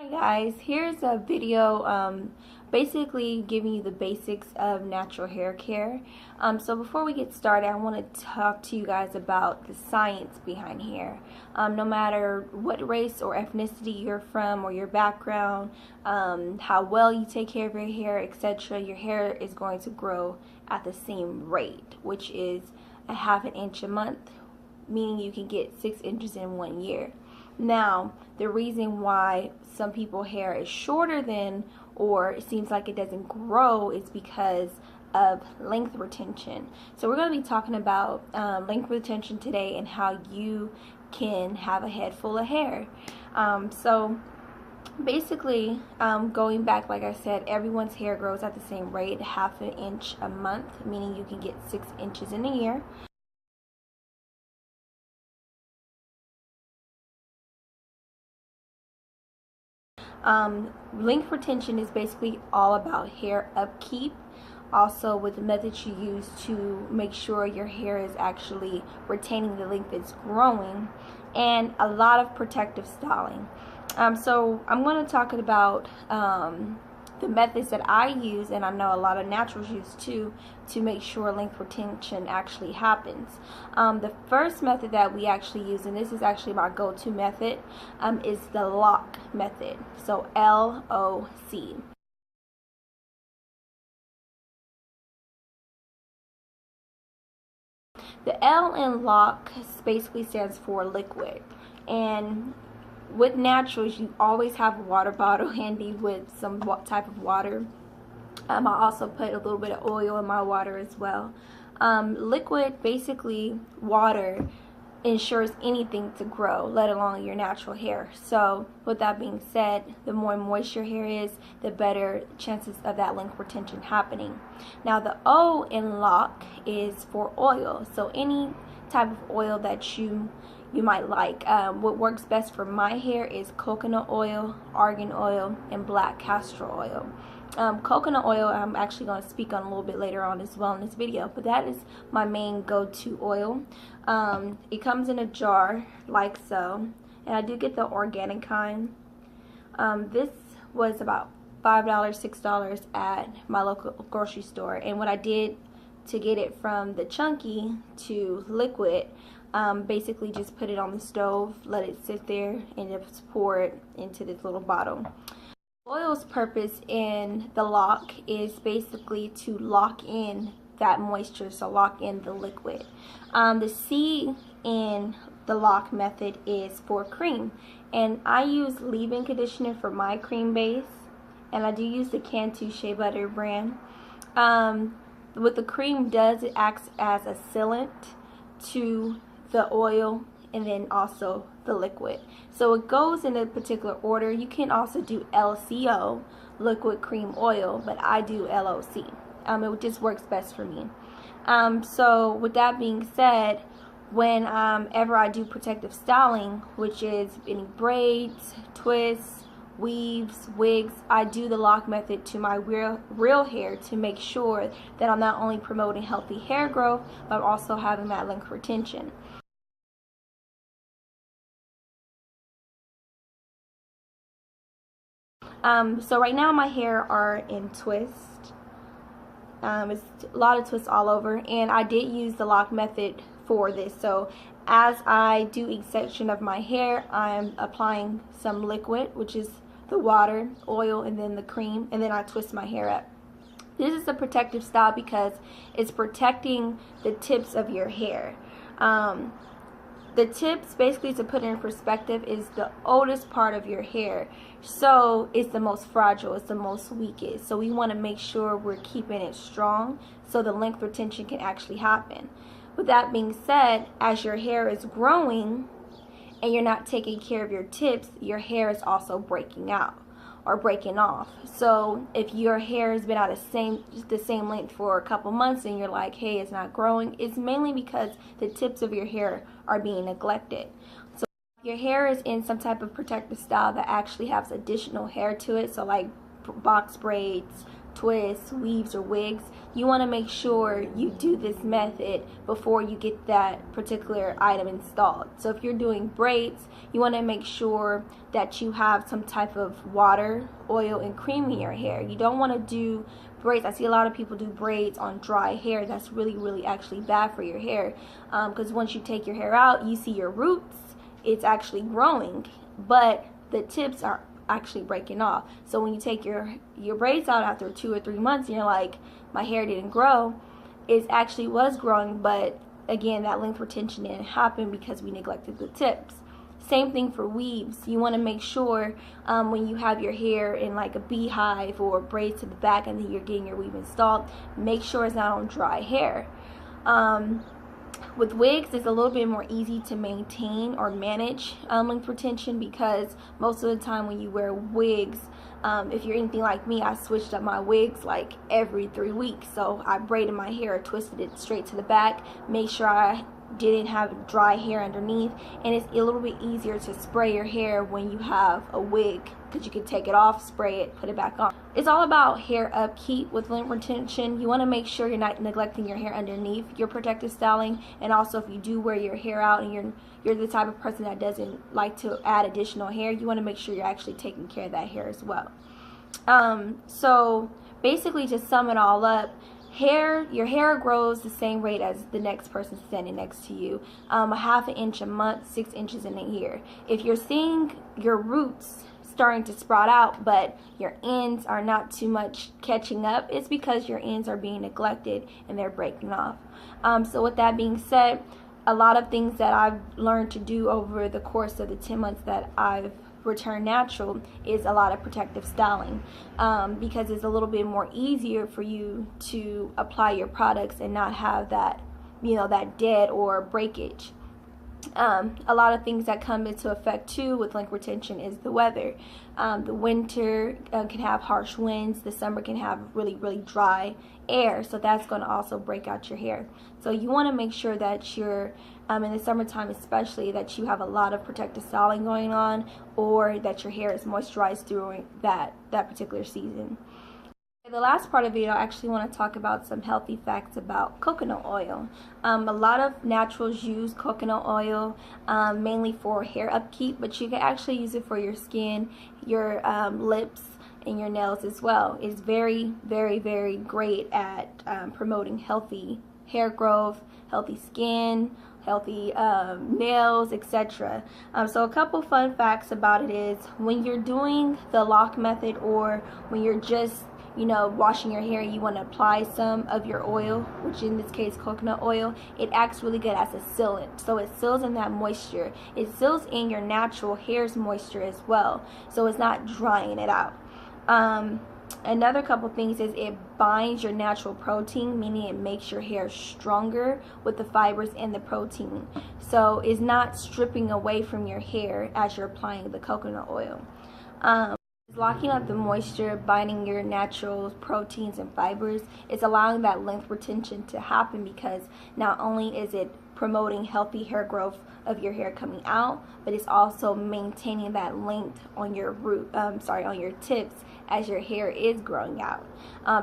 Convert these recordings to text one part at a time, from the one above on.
Hi guys, here's a video basically giving you the basics of natural hair care. So before we get started, I want to talk to you guys about the science behind hair. No matter what race or ethnicity you're from or your background, how well you take care of your hair, etc., your hair is going to grow at the same rate, which is a half an inch a month, meaning you can get 6 inches in 1 year. Now, the reason why some people's hair is shorter than, or it seems like it doesn't grow, is because of length retention. So we're going to be talking about length retention today and how you can have a head full of hair. So basically, going back, like I said, everyone's hair grows at the same rate, half an inch a month, meaning you can get 6 inches in a year. Length retention is basically all about hair upkeep, also with the methods you use to make sure your hair is actually retaining the length it's growing, and a lot of protective styling. So I'm going to talk about the methods that I use, and I know a lot of naturals use too, to make sure length retention actually happens. The first method that we actually use, and this is actually my go-to method, is the lock method. So LOC. The L in lock basically stands for liquid, and with naturals you always have a water bottle handy with some type of water. I also put a little bit of oil in my water as well. Liquid, basically water, ensures anything to grow, let alone your natural hair. So with that being said, the more moist your hair is, the better chances of that length retention happening. Now the O in lock is for oil. So any type of oil that you might like. What works best for my hair is coconut oil, argan oil, and black castor oil. Coconut oil I'm actually going to speak on a little bit later on as well in this video, but that is my main go-to oil. It comes in a jar like so, and I do get the organic kind. This was about $5, $6 at my local grocery store, and what I did to get it from the chunky to liquid, basically just put it on the stove, let it sit there, and just pour it into this little bottle. Oil's purpose in the lock is basically to lock in that moisture, so lock in the liquid. The C in the lock method is for cream, and I use leave-in conditioner for my cream base, and I do use the Cantu Shea Butter brand. What the cream does, it acts as a sealant to the oil and then also the liquid. So it goes in a particular order. You can also do LCO, liquid cream oil, but I do LOC. It just works best for me. So with that being said, whenever I do protective styling, which is any braids, twists, weaves, wigs, I do the lock method to my real hair to make sure that I'm not only promoting healthy hair growth, but also having that length retention. So right now my hair are in twist. It's a lot of twists all over, and I did use the lock method for this. So as I do each section of my hair, I'm applying some liquid, which is the water, oil, and then the cream, and then I twist my hair up. This is a protective style because it's protecting the tips of your hair. The tips, basically, to put it in perspective, is the oldest part of your hair. So it's the most fragile, it's the most weakest. So we want to make sure we're keeping it strong so the length retention can actually happen. With that being said, as your hair is growing and you're not taking care of your tips, your hair is also breaking out or breaking off. So if your hair has been at the same length for a couple months and you're like, hey, it's not growing, it's mainly because the tips of your hair are being neglected. So if your hair is in some type of protective style that actually has additional hair to it, so like box braids, twists, weaves, or wigs, you want to make sure you do this method before you get that particular item installed. So if you're doing braids, you want to make sure that you have some type of water, oil, and cream in your hair. You don't want to do braids. I see a lot of people do braids on dry hair. That's really actually bad for your hair, because once you take your hair out, you see your roots, it's actually growing, but the tips are actually breaking off. So when you take your braids out after 2 or 3 months and you're like, my hair didn't grow, it actually was growing, but again, that length retention didn't happen because we neglected the tips. Same thing for weaves. You want to make sure when you have your hair in like a beehive or braids to the back and then you're getting your weave installed, make sure it's not on dry hair. With wigs, it's a little bit more easy to maintain or manage length retention, because most of the time when you wear wigs, if you're anything like me, I switched up my wigs like every 3 weeks. So I braided my hair, twisted it straight to the back, made sure I didn't have dry hair underneath, and it's a little bit easier to spray your hair when you have a wig, because you can take it off, spray it, put it back on. It's all about hair upkeep with length retention. You want to make sure you're not neglecting your hair underneath your protective styling, and also if you do wear your hair out and you're the type of person that doesn't like to add additional hair, you want to make sure you're actually taking care of that hair as well. So basically, to sum it all up, your hair grows the same rate as the next person standing next to you, a ½ inch a month, 6 inches in a year. If you're seeing your roots starting to sprout out but your ends are not too much catching up, it's because your ends are being neglected and they're breaking off. So with that being said, a lot of things that I've learned to do over the course of the 10 months that I've returned natural is a lot of protective styling, because it's a little bit more easier for you to apply your products and not have that, that dead or breakage. A lot of things that come into effect too with length retention is the weather. The winter can have harsh winds. The summer can have really dry air, so that's going to also break out your hair. So you want to make sure that you're in the summertime especially, that you have a lot of protective styling going on, or that your hair is moisturized during that particular season. The last part of the video, I actually want to talk about some healthy facts about coconut oil. A lot of naturals use coconut oil mainly for hair upkeep, but you can actually use it for your skin, your lips, and your nails as well. It's very great at promoting healthy hair growth, healthy skin, healthy nails, etc. So a couple fun facts about it is, when you're doing the lock method, or when you're just washing your hair, you want to apply some of your oil, which in this case coconut oil, it acts really good as a sealant. So it seals in that moisture. It seals in your natural hair's moisture as well, so it's not drying it out. Another couple things is it binds your natural protein, meaning it makes your hair stronger with the fibers and the protein. So it's not stripping away from your hair as you're applying the coconut oil. Locking up the moisture, binding your natural proteins and fibers, is allowing that length retention to happen, because not only is it promoting healthy hair growth of your hair coming out, but it's also maintaining that length on your on your tips as your hair is growing out.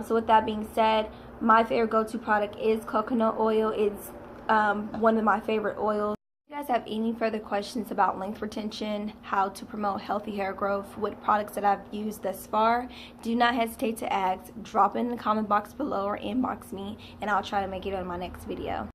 So with that being said, my favorite go-to product is coconut oil. It's one of my favorite oils. If you guys have any further questions about length retention, how to promote healthy hair growth with products that I've used thus far, do not hesitate to ask. Drop it in the comment box below or inbox me, and I'll try to make it on my next video.